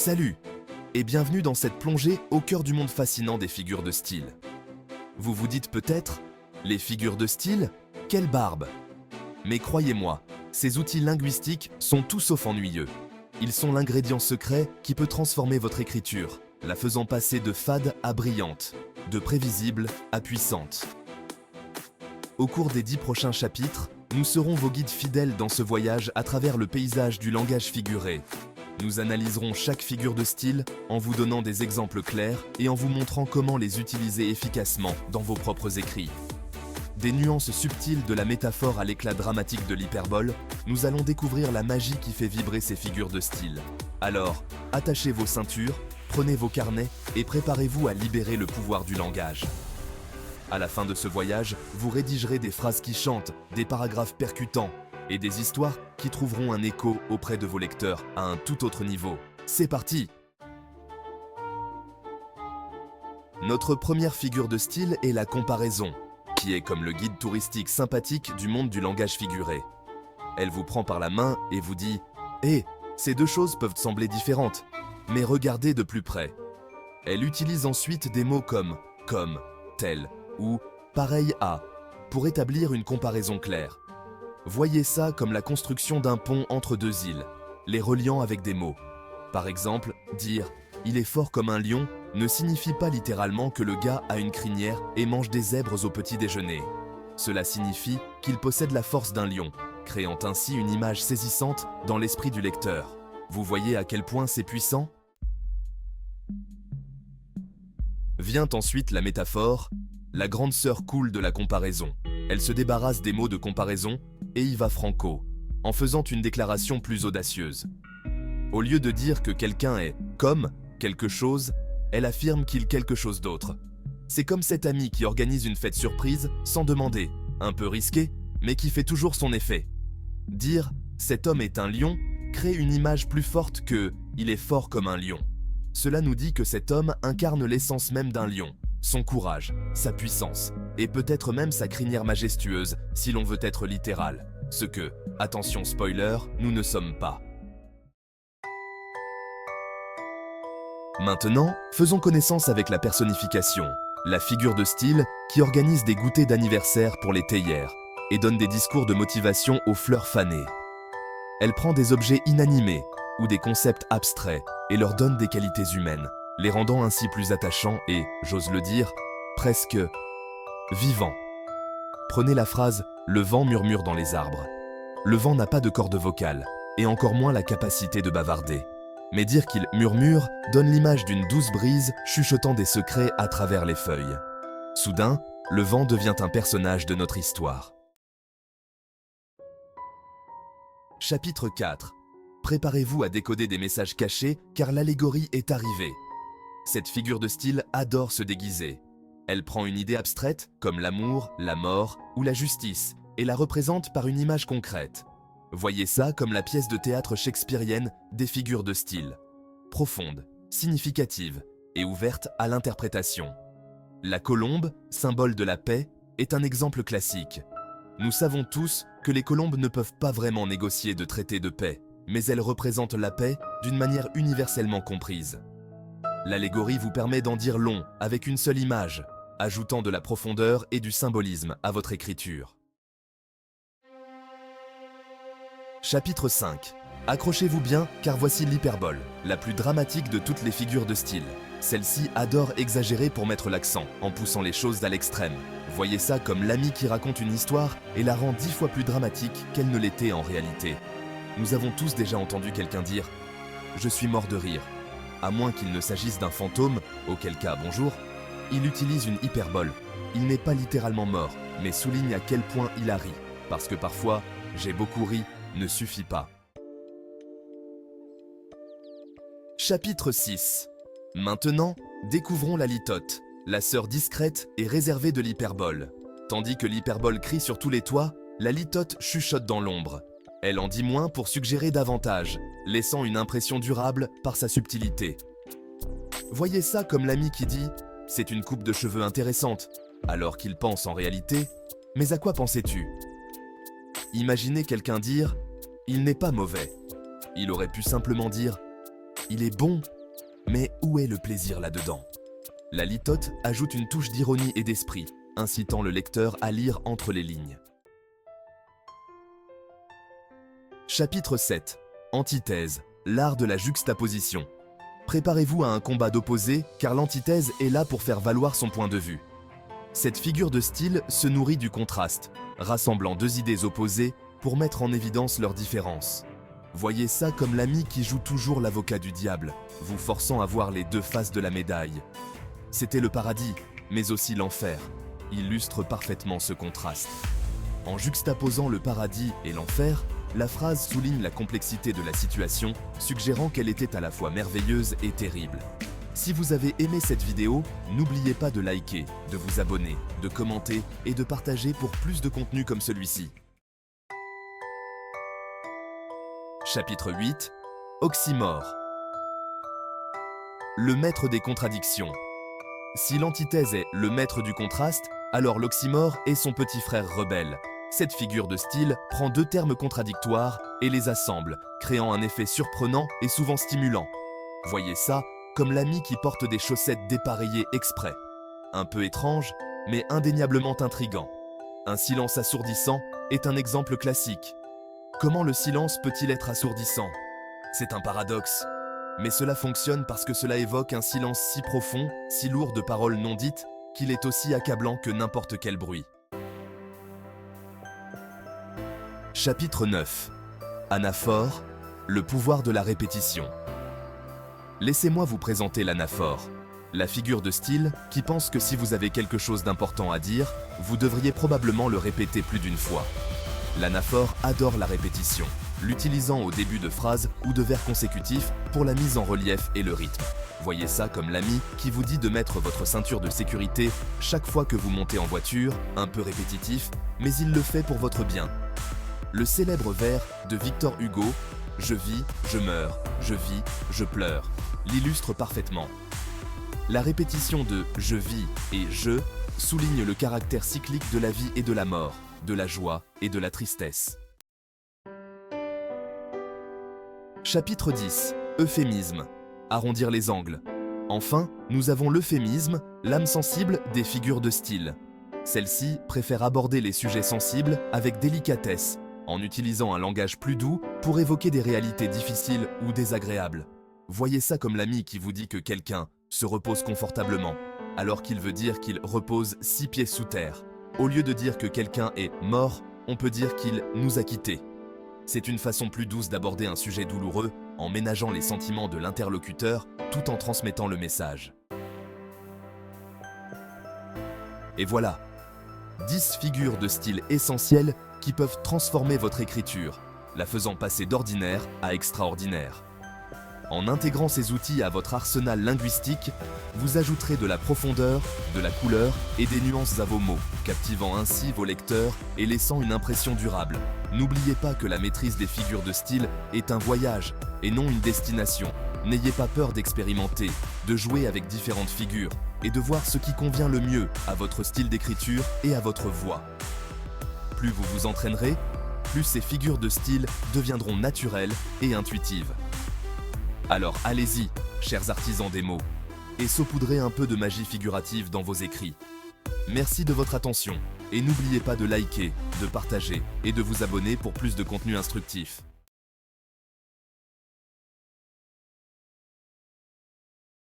Salut et bienvenue dans cette plongée au cœur du monde fascinant des figures de style. Vous vous dites peut-être, les figures de style, quelle barbe! Mais croyez-moi, ces outils linguistiques sont tout sauf ennuyeux. Ils sont l'ingrédient secret qui peut transformer votre écriture, la faisant passer de fade à brillante, de prévisible à puissante. Au cours des 10 prochains chapitres, nous serons vos guides fidèles dans ce voyage à travers le paysage du langage figuré. Nous analyserons chaque figure de style en vous donnant des exemples clairs et en vous montrant comment les utiliser efficacement dans vos propres écrits. Des nuances subtiles de la métaphore à l'éclat dramatique de l'hyperbole, nous allons découvrir la magie qui fait vibrer ces figures de style. Alors, attachez vos ceintures, prenez vos carnets et préparez-vous à libérer le pouvoir du langage. À la fin de ce voyage, vous rédigerez des phrases qui chantent, des paragraphes percutants et des histoires qui trouveront un écho auprès de vos lecteurs à un tout autre niveau. C'est parti! Notre première figure de style est la comparaison, qui est comme le guide touristique sympathique du monde du langage figuré. Elle vous prend par la main et vous dit « Hé, ces deux choses peuvent sembler différentes, mais regardez de plus près. » Elle utilise ensuite des mots comme « tel » ou « pareil à » pour établir une comparaison claire. Voyez ça comme la construction d'un pont entre deux îles, les reliant avec des mots. Par exemple, dire « il est fort comme un lion » ne signifie pas littéralement que le gars a une crinière et mange des zèbres au petit déjeuner. Cela signifie qu'il possède la force d'un lion, créant ainsi une image saisissante dans l'esprit du lecteur. Vous voyez à quel point c'est puissant? Vient ensuite la métaphore, la grande sœur cool de la comparaison. Elle se débarrasse des mots de comparaison et y va franco, en faisant une déclaration plus audacieuse. Au lieu de dire que quelqu'un est comme quelque chose, elle affirme qu'il quelque chose d'autre. C'est comme cet ami qui organise une fête surprise sans demander, un peu risqué, mais qui fait toujours son effet. Dire « cet homme est un lion » crée une image plus forte que « il est fort comme un lion ». Cela nous dit que cet homme incarne l'essence même d'un lion, son courage, sa puissance, et peut-être même sa crinière majestueuse si l'on veut être littéral, ce que, attention spoiler, nous ne sommes pas. Maintenant, faisons connaissance avec la personnification, la figure de style qui organise des goûters d'anniversaire pour les théières et donne des discours de motivation aux fleurs fanées. Elle prend des objets inanimés ou des concepts abstraits et leur donne des qualités humaines, les rendant ainsi plus attachants et, j'ose le dire, presque vivants. Prenez la phrase « le vent murmure dans les arbres ». Le vent n'a pas de corde vocale, et encore moins la capacité de bavarder. Mais dire qu'il murmure donne l'image d'une douce brise chuchotant des secrets à travers les feuilles. Soudain, le vent devient un personnage de notre histoire. Chapitre 4. Préparez-vous à décoder des messages cachés car l'allégorie est arrivée. Cette figure de style adore se déguiser. Elle prend une idée abstraite, comme l'amour, la mort ou la justice, et la représente par une image concrète. Voyez ça comme la pièce de théâtre shakespearienne des figures de style. Profonde, significative et ouverte à l'interprétation. La colombe, symbole de la paix, est un exemple classique. Nous savons tous que les colombes ne peuvent pas vraiment négocier de traité de paix, mais elles représentent la paix d'une manière universellement comprise. L'allégorie vous permet d'en dire long avec une seule image, ajoutant de la profondeur et du symbolisme à votre écriture. Chapitre 5. Accrochez-vous bien car voici l'hyperbole, la plus dramatique de toutes les figures de style. Celle-ci adore exagérer pour mettre l'accent, en poussant les choses à l'extrême. Voyez ça comme l'ami qui raconte une histoire et la rend 10 fois plus dramatique qu'elle ne l'était en réalité. Nous avons tous déjà entendu quelqu'un dire « je suis mort de rire ». À moins qu'il ne s'agisse d'un fantôme, auquel cas bonjour, il utilise une hyperbole. Il n'est pas littéralement mort, mais souligne à quel point il a ri. Parce que parfois, j'ai beaucoup ri ne suffit pas. Chapitre 6. Maintenant, découvrons la litote, la sœur discrète et réservée de l'hyperbole. Tandis que l'hyperbole crie sur tous les toits, la litote chuchote dans l'ombre. Elle en dit moins pour suggérer davantage, laissant une impression durable par sa subtilité. Voyez ça comme l'ami qui dit « c'est une coupe de cheveux intéressante », alors qu'il pense en réalité « mais à quoi pensais-tu » Imaginez quelqu'un dire « il n'est pas mauvais ». Il aurait pu simplement dire il est bon, mais où est le plaisir là-dedans? La litote ajoute une touche d'ironie et d'esprit, incitant le lecteur à lire entre les lignes. Chapitre 7. Antithèse, l'art de la juxtaposition. Préparez-vous à un combat d'opposés, car l'antithèse est là pour faire valoir son point de vue. Cette figure de style se nourrit du contraste, rassemblant deux idées opposées pour mettre en évidence leurs différences. Voyez ça comme l'ami qui joue toujours l'avocat du diable, vous forçant à voir les deux faces de la médaille. C'était le paradis, mais aussi l'enfer, illustre parfaitement ce contraste. En juxtaposant le paradis et l'enfer, la phrase souligne la complexité de la situation, suggérant qu'elle était à la fois merveilleuse et terrible. Si vous avez aimé cette vidéo, n'oubliez pas de liker, de vous abonner, de commenter et de partager pour plus de contenu comme celui-ci. Chapitre 8. Oxymore. Le maître des contradictions. Si l'antithèse est le maître du contraste, alors l'oxymore est son petit frère rebelle. Cette figure de style prend deux termes contradictoires et les assemble, créant un effet surprenant et souvent stimulant. Voyez ça comme l'ami qui porte des chaussettes dépareillées exprès. Un peu étrange, mais indéniablement intrigant. Un silence assourdissant est un exemple classique. Comment le silence peut-il être assourdissant? C'est un paradoxe. Mais cela fonctionne parce que cela évoque un silence si profond, si lourd de paroles non dites, qu'il est aussi accablant que n'importe quel bruit. Chapitre 9. Anaphore, le pouvoir de la répétition. Laissez-moi vous présenter l'anaphore, la figure de style qui pense que si vous avez quelque chose d'important à dire, vous devriez probablement le répéter plus d'une fois. L'anaphore adore la répétition, l'utilisant au début de phrases ou de vers consécutifs pour la mise en relief et le rythme. Voyez ça comme l'ami qui vous dit de mettre votre ceinture de sécurité chaque fois que vous montez en voiture, un peu répétitif, mais il le fait pour votre bien. Le célèbre vers de Victor Hugo, « Je vis, je meurs, je vis, je pleure », l'illustre parfaitement. La répétition de « je vis » et « je » souligne le caractère cyclique de la vie et de la mort, de la joie et de la tristesse. Chapitre 10. Euphémisme. Arrondir les angles. Enfin, nous avons l'euphémisme, l'âme sensible des figures de style. Celle-ci préfère aborder les sujets sensibles avec délicatesse, en utilisant un langage plus doux pour évoquer des réalités difficiles ou désagréables. Voyez ça comme l'ami qui vous dit que quelqu'un se repose confortablement, alors qu'il veut dire qu'il repose 6 pieds sous terre. Au lieu de dire que quelqu'un est mort, on peut dire qu'il nous a quittés. C'est une façon plus douce d'aborder un sujet douloureux en ménageant les sentiments de l'interlocuteur tout en transmettant le message. Et voilà, 10 figures de style essentielles qui peuvent transformer votre écriture, la faisant passer d'ordinaire à extraordinaire. En intégrant ces outils à votre arsenal linguistique, vous ajouterez de la profondeur, de la couleur et des nuances à vos mots, captivant ainsi vos lecteurs et laissant une impression durable. N'oubliez pas que la maîtrise des figures de style est un voyage et non une destination. N'ayez pas peur d'expérimenter, de jouer avec différentes figures et de voir ce qui convient le mieux à votre style d'écriture et à votre voix. Plus vous vous entraînerez, plus ces figures de style deviendront naturelles et intuitives. Alors allez-y, chers artisans des mots, et saupoudrez un peu de magie figurative dans vos écrits. Merci de votre attention, et n'oubliez pas de liker, de partager et de vous abonner pour plus de contenu instructif.